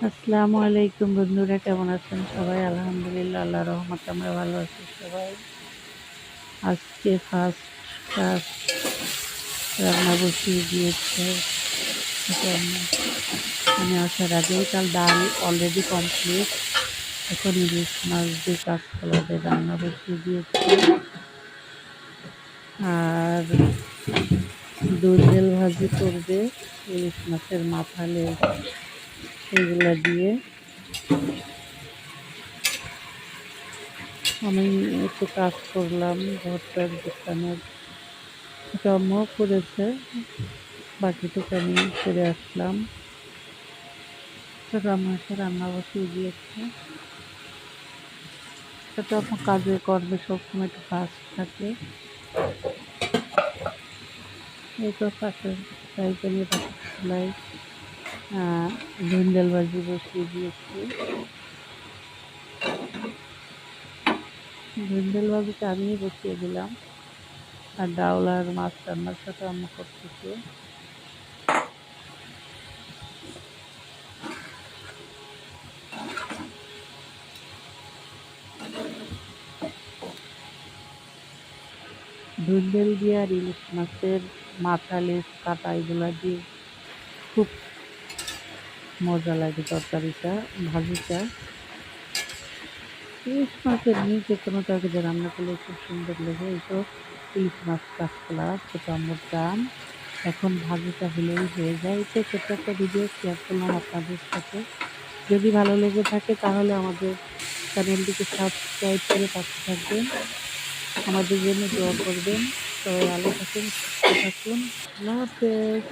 আসসালামু আলাইকুম বন্ধুরা, কেমন আছেন সবাই? আলহামদুলিল্লাহ, আল্লাহর রহমতে আমরা ভালো আছি সবাই। আজকে ফার্স্ট ক্লাস রান্না বসিয়ে দিয়েছে আমি আসার আগেই। কাল ডাল অলরেডি কমপ্লিট। এখন ইলিশ মাছ দিয়ে কাঁচকলা দিয়ে রান্না বসিয়ে দিয়েছে, আর দুধ তেল ভাজি করবে ইলিশ মাছের মাথা লেজ এগুলো দিয়ে। আমি একটু কাজ করলাম, ঘরটার দোকানের জমও করেছে, বাকিটুকু আমি করে আসলাম। ছোট আম্মু এসে রান্না বসিয়ে দিয়েছে। ছোট আম্মু কাজে কর্মে সবসময় একটু ফাস্ট থাকে। এই তো পাশে পাইকারি চুলাই ভিন্ডেল ভাজি বসিয়ে দিয়েছি। ভিন্ডেল ভাজিটা আমি বসিয়ে দিলাম, আর ডাউল আর মাছ রান্নার সাথে আম্মু করতেছে। ভিন্ডেল দিয়ে আর ইলিশ মাছের মাথা লেজ কাটা এগুলা দিয়ে খুব মজা লাগে তরকারিটা, ভাজিটা। ইলিশ মাছের যে কোনো তরকারি রান্না করলে খুব সুন্দর লাগে। এই তো ইলিশ মাছ কাঁচকলা ছোট আম্মুর দাম, এখন ভাজিটা হলেই হয়ে যায়। তো ছোট্ট একটা ভিডিও শেয়ার করলাম আপনাদের সাথে। যদি ভালো লেগে থাকে তাহলে আমাদের চ্যানেলটিকে সাবস্ক্রাইব করে পাশে থাকবেন, আমাদের জন্য দোয়া করবেন। সবাই ভালো থাকুন, সুস্থ থাকুন। আল্লাহ হাফেজ।